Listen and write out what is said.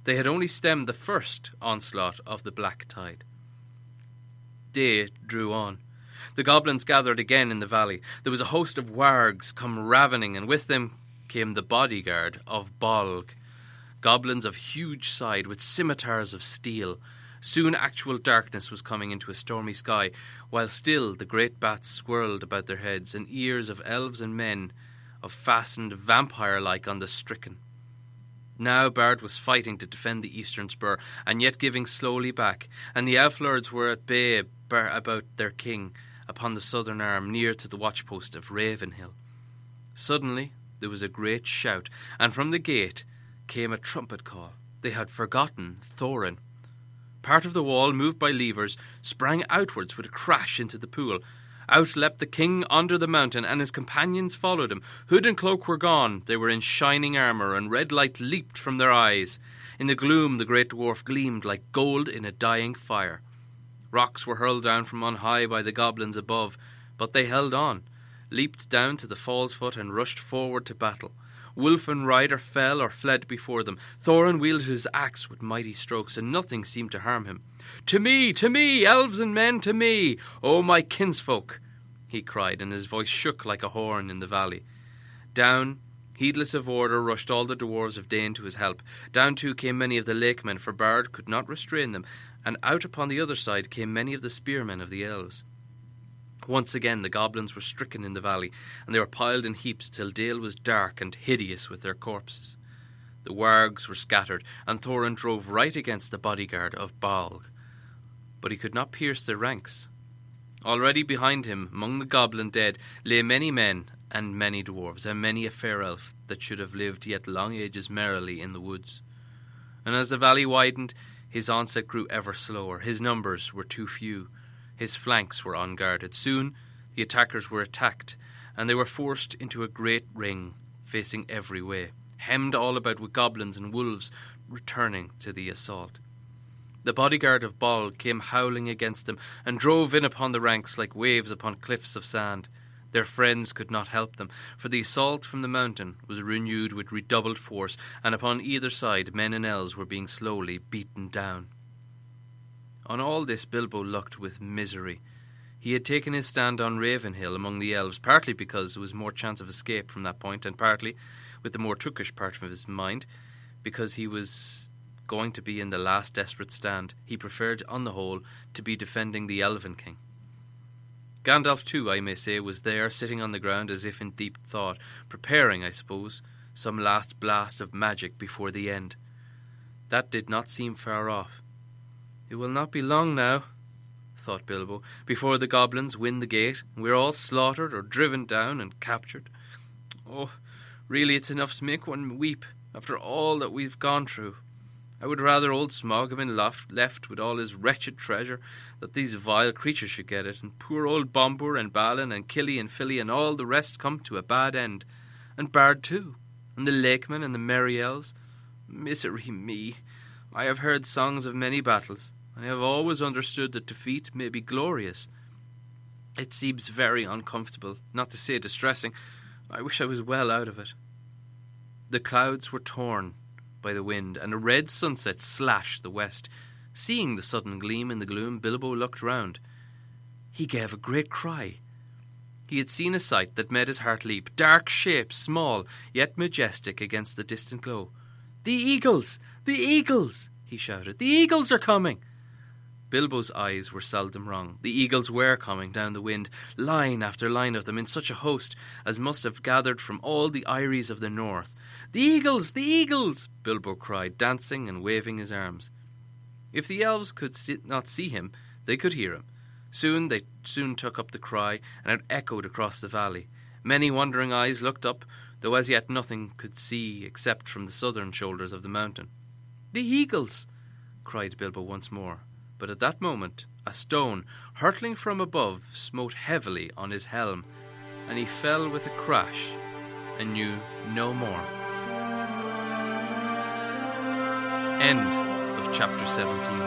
They had only stemmed the first onslaught of the black tide. Day drew on. The goblins gathered again in the valley. There was a host of wargs come ravening, and with them came the bodyguard of Bolg, goblins of huge side with scimitars of steel. Soon actual darkness was coming into a stormy sky, while still the great bats swirled about their heads, and ears of elves and men of fastened vampire-like on the stricken. Now Bard was fighting to defend the eastern spur, and yet giving slowly back, and the elf lords were at bay about their king upon the southern arm, near to the watchpost of Ravenhill. Suddenly there was a great shout, and from the gate came a trumpet call. They had forgotten Thorin. Part of the wall, moved by levers, sprang outwards with a crash into the pool. Out leapt the king under the mountain, and his companions followed him. Hood and cloak were gone. They were in shining armour, and red light leaped from their eyes. In the gloom the great dwarf gleamed like gold in a dying fire. Rocks were hurled down from on high by the goblins above, but they held on, leaped down to the fall's foot, and rushed forward to battle. Wolf and rider fell or fled before them. Thorin wielded his axe with mighty strokes, and nothing seemed to harm him. To me, elves and men, to me, O my kinsfolk!" he cried, and his voice shook like a horn in the valley. Down, heedless of order, rushed all the dwarves of Dane to his help. Down too came many of the lakemen, for Bard could not restrain them, and out upon the other side came many of the spearmen of the elves. Once again the goblins were stricken in the valley, and they were piled in heaps till Dale was dark and hideous with their corpses. The wargs were scattered, and Thorin drove right against the bodyguard of Balg, but he could not pierce their ranks. Already behind him, among the goblin dead, lay many men and many dwarves, and many a fair elf that should have lived yet long ages merrily in the woods. And as the valley widened, his onset grew ever slower. His numbers were too few. His flanks were unguarded. Soon the attackers were attacked, and they were forced into a great ring, facing every way, hemmed all about with goblins and wolves returning to the assault. The bodyguard of Bolg came howling against them, and drove in upon the ranks like waves upon cliffs of sand. Their friends could not help them, for the assault from the mountain was renewed with redoubled force, and upon either side men and elves were being slowly beaten down. On all this Bilbo looked with misery. He had taken his stand on Ravenhill among the elves, partly because there was more chance of escape from that point, and partly, with the more tookish part of his mind, because he was going to be in the last desperate stand. He preferred, on the whole, to be defending the Elven King. Gandalf, too, I may say, was there, sitting on the ground as if in deep thought, preparing, I suppose, some last blast of magic before the end. That did not seem far off. It will not be long now, thought Bilbo, before the goblins win the gate, and we're all slaughtered or driven down and captured. Oh, really it's enough to make one weep, after all that we've gone through. I would rather old Smaug had been left with all his wretched treasure, that these vile creatures should get it, and poor old Bombur and Balin and Killy and Filly and all the rest come to a bad end. And Bard too, and the lakemen and the merry elves. Misery me! I have heard songs of many battles, and I have always understood that defeat may be glorious. It seems very uncomfortable, not to say distressing. I wish I was well out of it. The clouds were torn by the wind, and a red sunset slashed the west. Seeing the sudden gleam in the gloom, Bilbo looked round. He gave a great cry. He had seen a sight that made his heart leap. Dark shapes, small, yet majestic against the distant glow. "The eagles! The eagles!" he shouted. "The eagles are coming!" Bilbo's eyes were seldom wrong. The eagles were coming down the wind, line after line of them, in such a host as must have gathered from all the eyries of the north. "The eagles! The eagles!" Bilbo cried, dancing and waving his arms. If the elves could not see him, they could hear him. They soon took up the cry, and it echoed across the valley. Many wondering eyes looked up, though as yet nothing could see except from the southern shoulders of the mountain. "The eagles!" cried Bilbo once more. But at that moment a stone, hurtling from above, smote heavily on his helm, and he fell with a crash and knew no more. End of chapter 17.